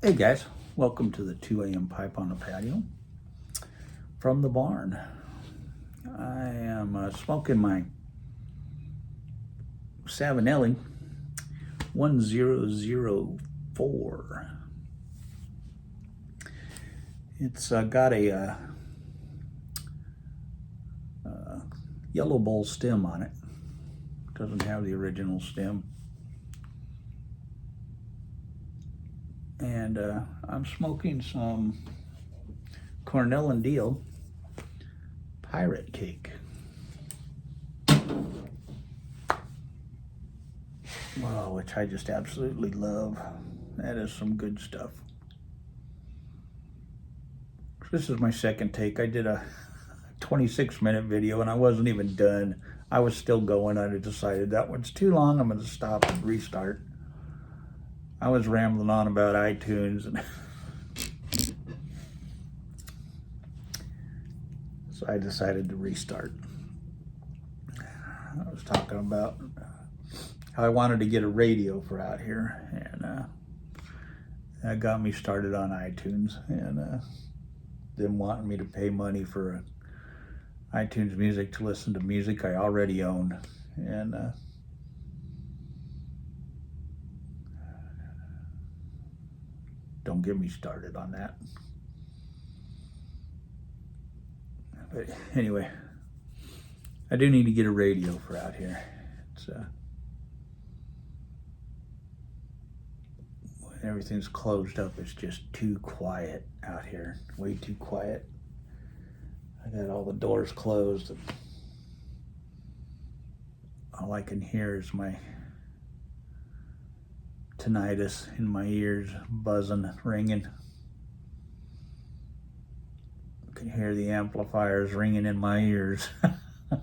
Hey guys, welcome to the 2 a.m. pipe on the patio from the barn. I am smoking my Savinelli 1004. It's got a yellow bowl stem on it. Doesn't have the original stem. And I'm smoking some Cornell and Deal Pirate Cake. Wow, which I just absolutely love. That is some good stuff. This is my second take. I did a 26-minute video and I wasn't even done. I was still going. I decided that one's too long. I'm going to stop and restart. I was rambling on about iTunes, and so I decided to restart. I was talking about how I wanted to get a radio for out here, and that got me started on iTunes, and them wanting me to pay money for iTunes Music to listen to music I already own, and don't get me started on that. But anyway, I do need to get a radio for out here. It's when everything's closed up, it's just too quiet out here. Way too quiet. I got all the doors closed. And all I can hear is my tinnitus in my ears, buzzing, ringing. I can hear the amplifiers ringing in my ears. But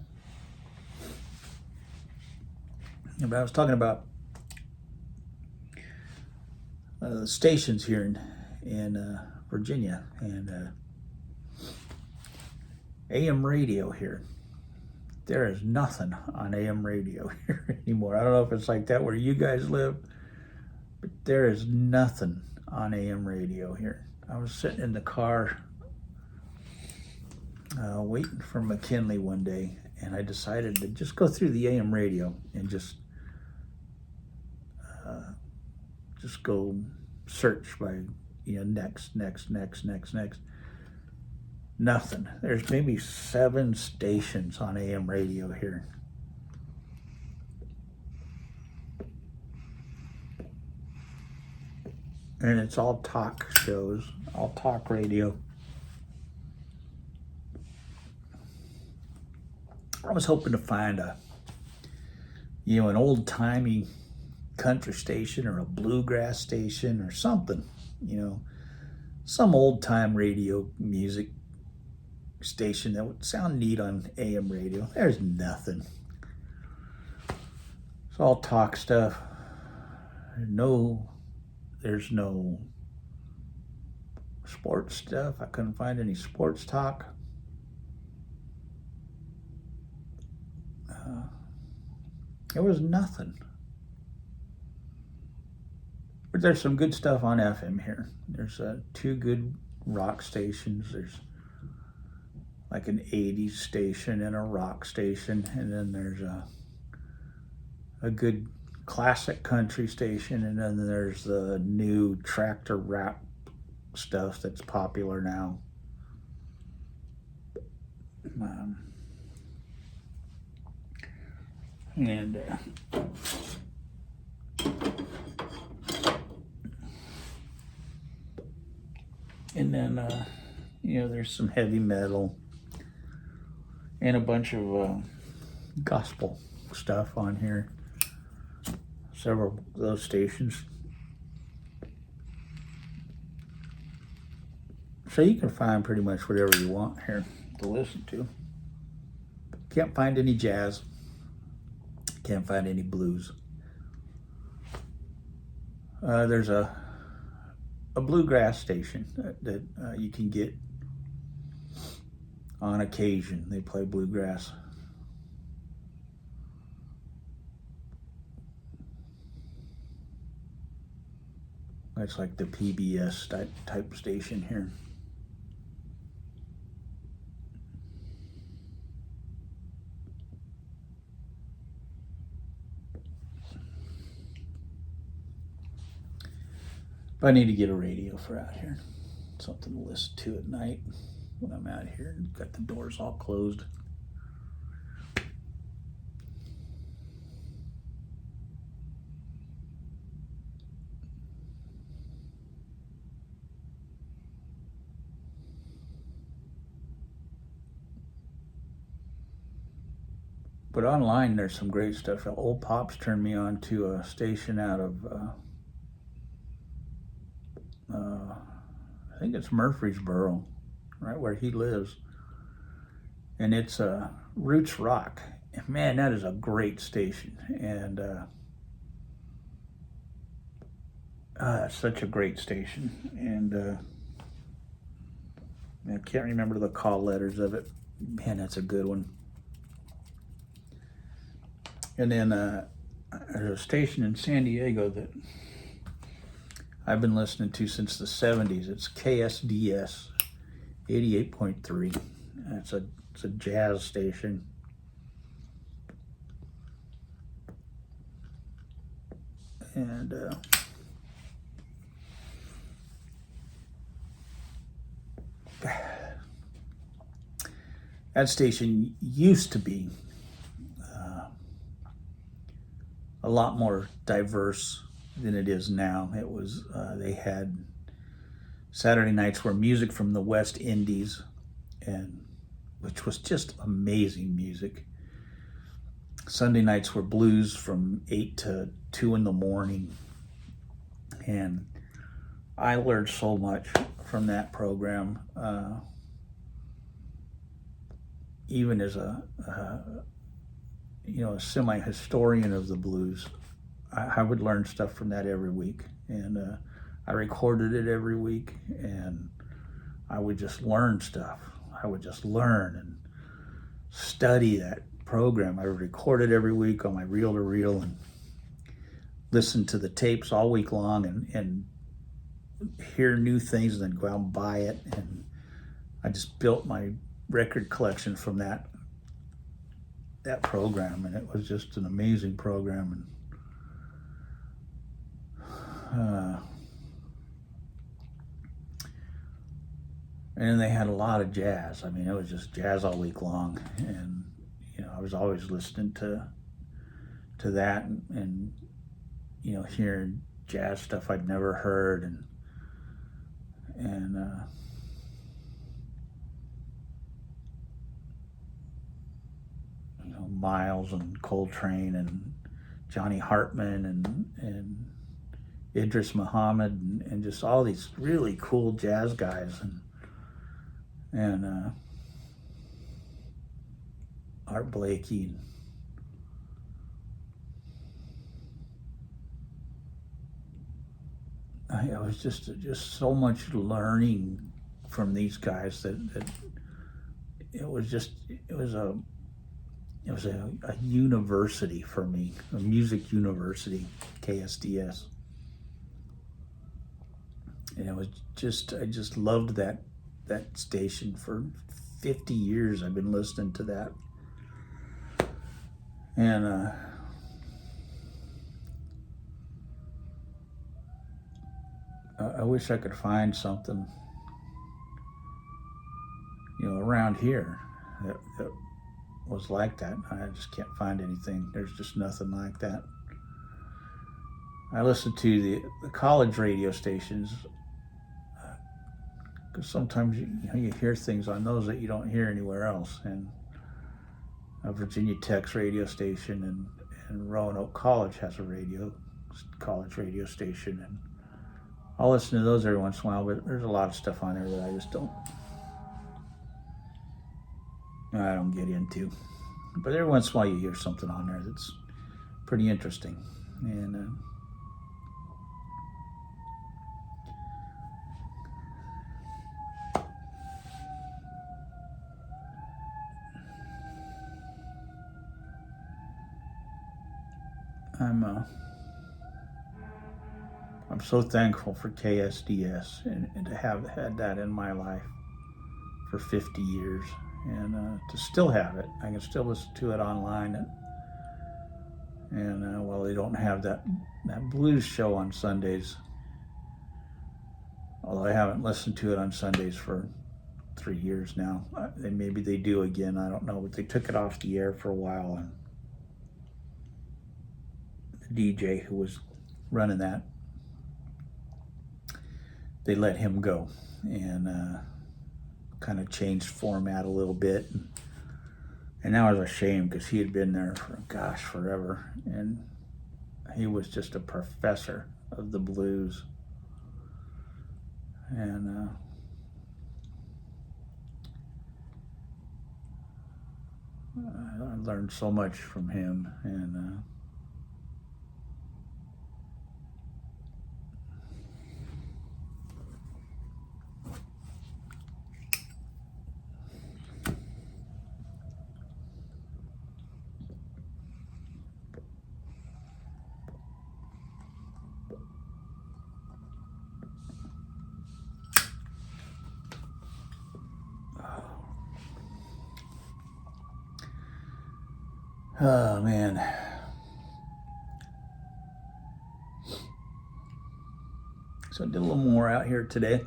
I was talking about the stations here in Virginia, and AM radio here. There is nothing on AM radio here anymore. I don't know if it's like that where you guys live, but there is nothing on AM radio here. I was sitting in the car waiting for McKinley one day, and I decided to just go through the AM radio and just go search by, next. Nothing. There's maybe 7 stations on AM radio here. And it's all talk shows, all talk radio. I was hoping to find an old-timey country station or a bluegrass station or something, some old-time radio music station that would sound neat on AM radio. There's nothing. It's all talk stuff. There's no sports stuff. I couldn't find any sports talk. There was nothing. But there's some good stuff on FM here. There's 2 good rock stations. There's like an 80s station and a rock station, and then there's a good classic country station, and then there's the new tractor rap stuff that's popular now. And then there's some heavy metal and a bunch of gospel stuff on here. Several of those stations. So you can find pretty much whatever you want here to listen to. Can't find any jazz. Can't find any blues. There's a bluegrass station that you can get on occasion. They play bluegrass. It's like the PBS type station here. But I need to get a radio for out here. Something to listen to at night when I'm out here and got the doors all closed. But online, there's some great stuff. Old Pops turned me on to a station out of, I think it's Murfreesboro, right where he lives. And it's Roots Rock. Man, that is a great station. And it's such a great station. And I can't remember the call letters of it. Man, that's a good one. And then there's a station in San Diego that I've been listening to since the 70s. It's KSDS 88.3. It's a jazz station. And that station used to be a lot more diverse than it is now. It was they had Saturday nights were music from the West Indies, and which was just amazing music. Sunday nights were blues from 8 to 2 in the morning, and I learned so much from that program. Even as a semi-historian of the blues, I would learn stuff from that every week, and I recorded it every week, and I would just learn stuff. I would just learn and study that program. I would record it every week on my reel-to-reel and listen to the tapes all week long and hear new things and then go out and buy it. And I just built my record collection from that program, and it was just an amazing program. And they had a lot of jazz. I mean, it was just jazz all week long, and I was always listening to that and hearing jazz stuff I'd never heard, and Miles and Coltrane and Johnny Hartman and Idris Muhammad and just all these really cool jazz guys and Art Blakey. I was just so much learning from these guys that it was a university for me, a music university, KSDS. And I just loved that station. For 50 years I've been listening to that. And I wish I could find something around here that was like that. I just can't find anything. There's just nothing like that. I listen to the college radio stations because sometimes you hear things on those that you don't hear anywhere else. And Virginia Tech's radio station and Roanoke College has a college radio station, and I'll listen to those every once in a while. But there's a lot of stuff on there that I just don't get into. But every once in a while you hear something on there that's pretty interesting. And I'm so thankful for KSDS and to have had that in my life for 50 years and to still have it. I can still listen to it online and well, they don't have that blues show on Sundays, although I haven't listened to it on Sundays for 3 years now. Maybe they do again, I don't know, but they took it off the air for a while, and the DJ who was running that, they let him go and kind of changed format a little bit. And now I was ashamed because he had been there for, gosh, forever. And he was just a professor of the blues. And I learned so much from him. And oh man. So I did a little more out here today.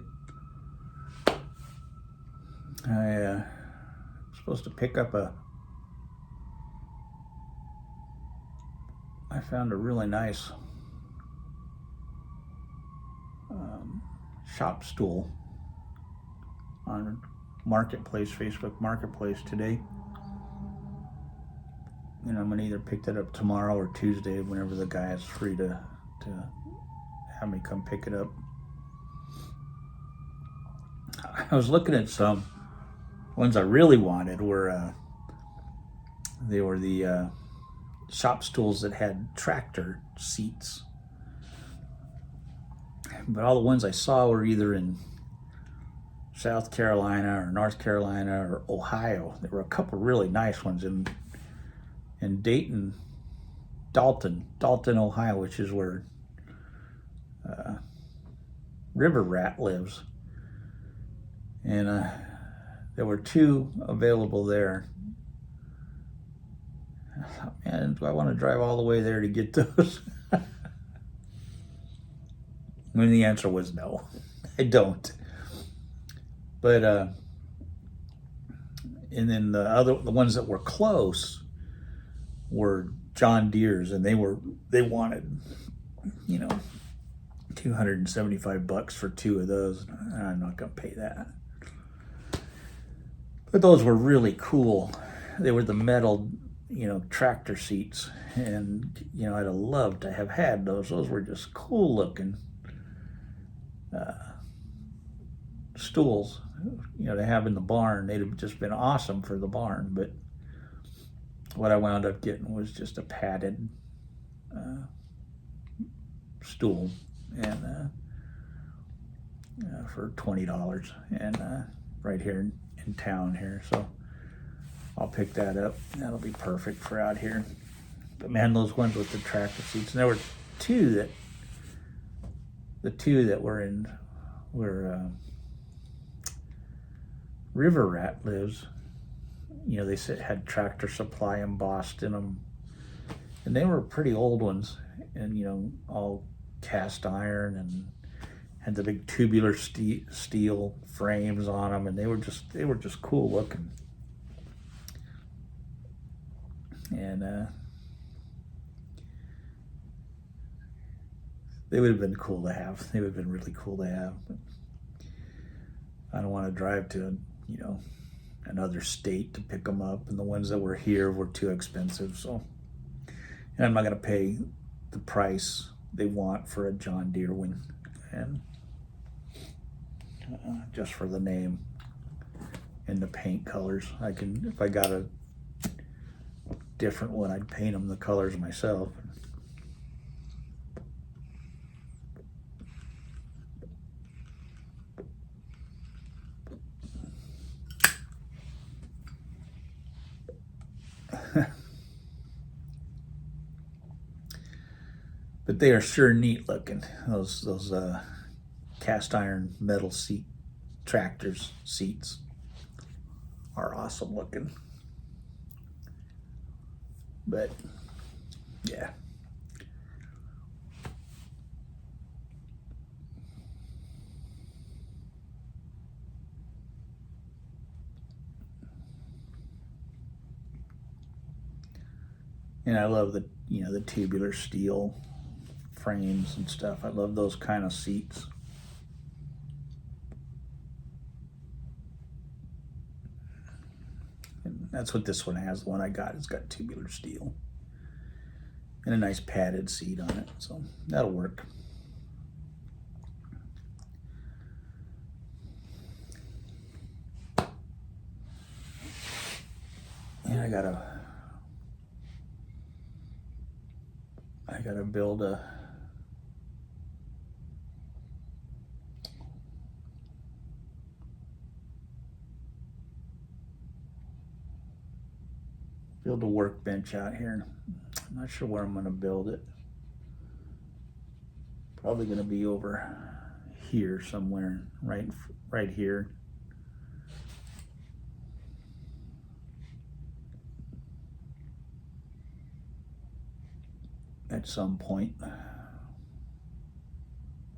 I was supposed to pick up I found a really nice shop stool on Marketplace, Facebook Marketplace today. And I'm gonna either pick that up tomorrow or Tuesday, whenever the guy is free to have me come pick it up. I was looking at some ones I really wanted were they were the shop stools that had tractor seats, but all the ones I saw were either in South Carolina or North Carolina or Ohio. There were a couple really nice ones in Dalton, Ohio, which is where River Rat lives. And there were 2 available there. I thought, man, do I want to drive all the way there to get those? When the answer was no, I don't. But and then the ones that were close were John Deere's, and they wanted, $275 for 2 of those. I'm not gonna pay that. But those were really cool. They were the metal, tractor seats, and I'd have loved to have had those. Those were just cool looking stools, to have in the barn. They'd have just been awesome for the barn. But what I wound up getting was just a padded stool, and for $20, and right here in town here. So I'll pick that up. That'll be perfect for out here. But man, those ones with the tractor seats, and there were the two that were where River Rat lives. They said had Tractor Supply embossed in them, and they were pretty old ones, and all cast iron and had the big tubular steel frames on them, and they were just cool looking. And they would have been cool to have. They would have been really cool to have. But I don't want to drive to, another state to pick them up, and the ones that were here were too expensive. So, and I'm not going to pay the price they want for a John Deere one, and just for the name and the paint colors. If I got a different one, I'd paint them the colors myself. But But they are sure neat looking. Those cast iron metal seat tractors seats are awesome looking. But yeah. And I love the the tubular steel frames and stuff. I love those kind of seats. And that's what this one has. The one I got, it's got tubular steel and a nice padded seat on it, so that'll work. And I gotta build a workbench out here. I'm not sure where I'm going to build it. Probably going to be over here somewhere, right here. At some point.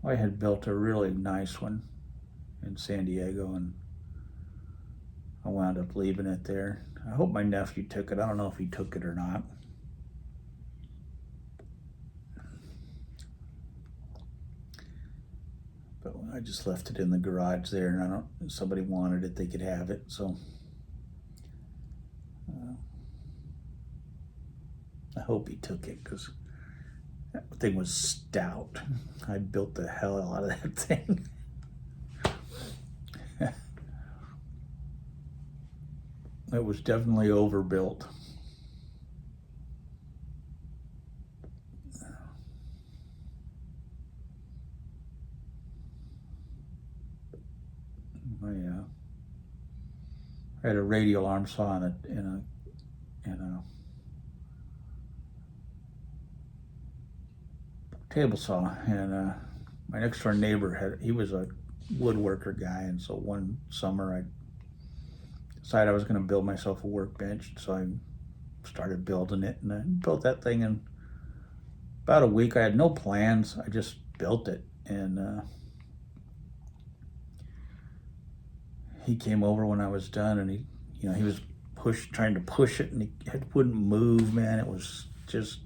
I had built a really nice one in San Diego, and I wound up leaving it there. I hope my nephew took it. I don't know if he took it or not. But I just left it in the garage there, and if somebody wanted it, they could have it. So I hope he took it, because that thing was stout. I built the hell out of that thing. It was definitely overbuilt. I had a radial arm saw in a table saw, and my next door neighbor he was a woodworker guy, and so one summer I decided I was going to build myself a workbench, so I started building it, and I built that thing in about a week. I had no plans, I just built it, and he came over when I was done, and he was trying to push it, and it wouldn't move, man. It was just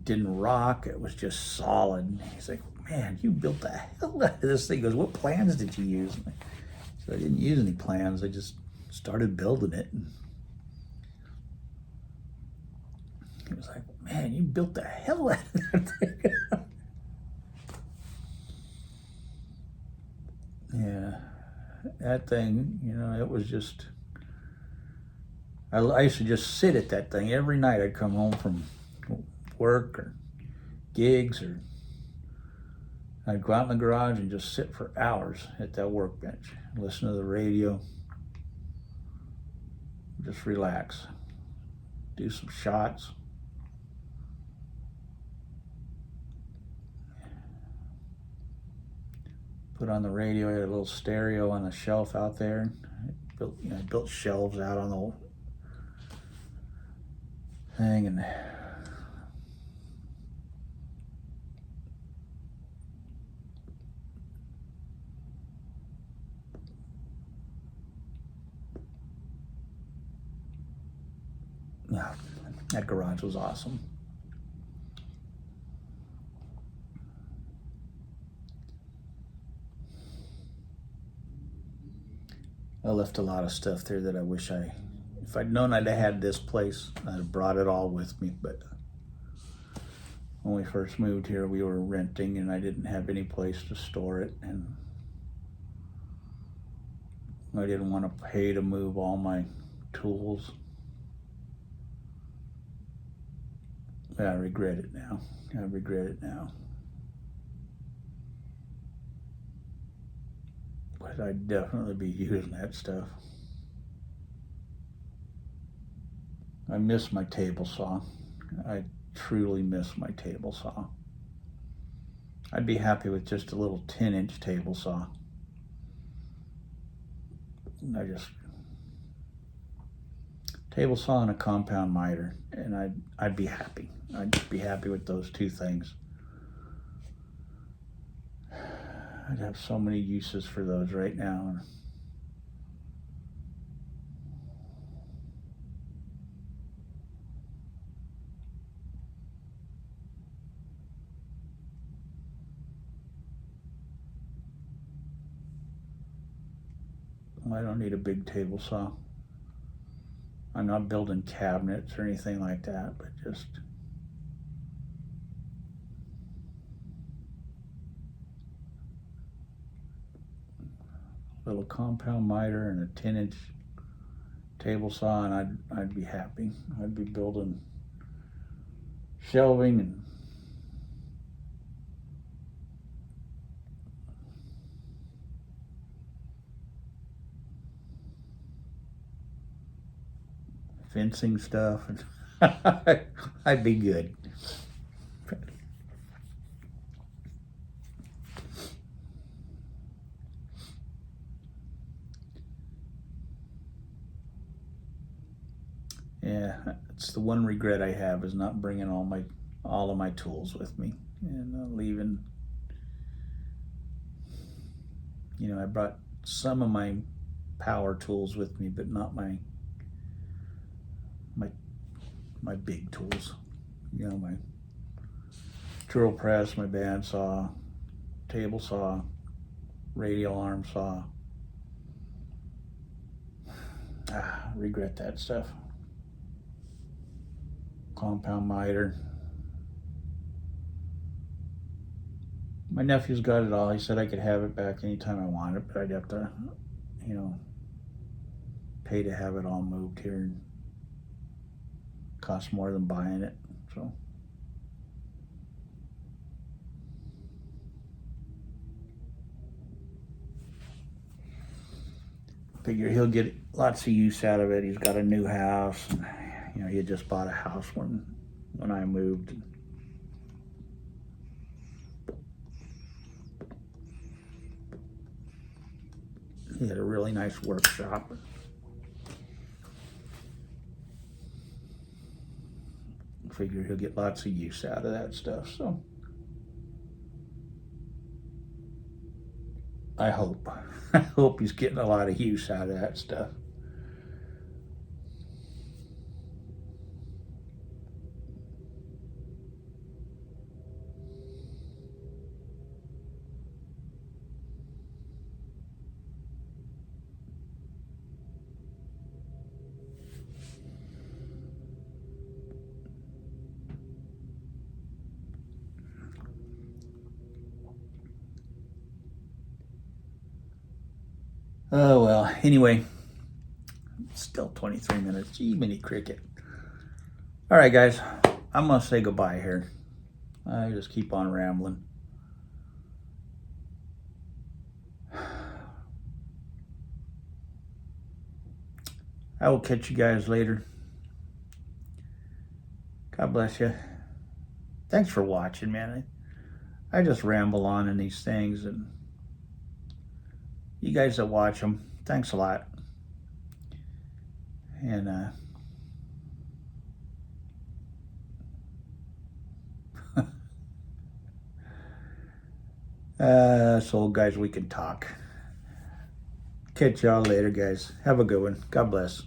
didn't rock. It was just solid. He's like, man, you built the hell out of this thing. He goes, what plans did you use? So I didn't use any plans. I just started building it. And he was like, man, you built the hell out of that thing. Yeah, that thing, it was just, I used to just sit at that thing every night. I'd come home from work or gigs, or I'd go out in the garage and just sit for hours at that workbench, listen to the radio, just relax, do some shots. Put on the radio. I had a little stereo on the shelf out there. I built shelves out on the thing, and yeah, that garage was awesome. I left a lot of stuff there that I wish if I'd known I'd have had this place, I'd have brought it all with me. But when we first moved here, we were renting, and I didn't have any place to store it, and I didn't want to pay to move all my tools. But I regret it now. But I'd definitely be using that stuff. I miss my table saw. I truly miss my table saw. I'd be happy with just a little 10-inch table saw. Table saw and a compound miter, and I'd be happy. I'd be happy with those two things. I'd have so many uses for those right now. I don't need a big table saw. I'm not building cabinets or anything like that, but just a little compound miter and a 10-inch table saw, and I'd be happy. I'd be building shelving and fencing stuff, and I'd be good. Yeah, it's the one regret I have, is not bringing all of my tools with me, and leaving. You know, I brought some of my power tools with me, but not my big tools. You know, my drill press, my bandsaw, table saw, radial arm saw. Regret that stuff. Compound miter. My nephew's got it all. He said I could have it back anytime I want it, but I'd have to, you know, pay to have it all moved here, and cost more than buying it. So figure he'll get lots of use out of it. He's got a new house, and you know, he had just bought a house when I moved. He had a really nice workshop. Figure he'll get lots of use out of that stuff. So I hope he's getting a lot of use out of that stuff. Oh well, anyway, still 23 minutes. Gee, mini cricket. All right, guys, I'm gonna say goodbye here. I just keep on rambling. I will catch you guys later. God bless you. Thanks for watching, man. I just ramble on in these things, and you guys that watch them, thanks a lot. And so guys, we can talk. Catch y'all later, guys. Have a good one. God bless.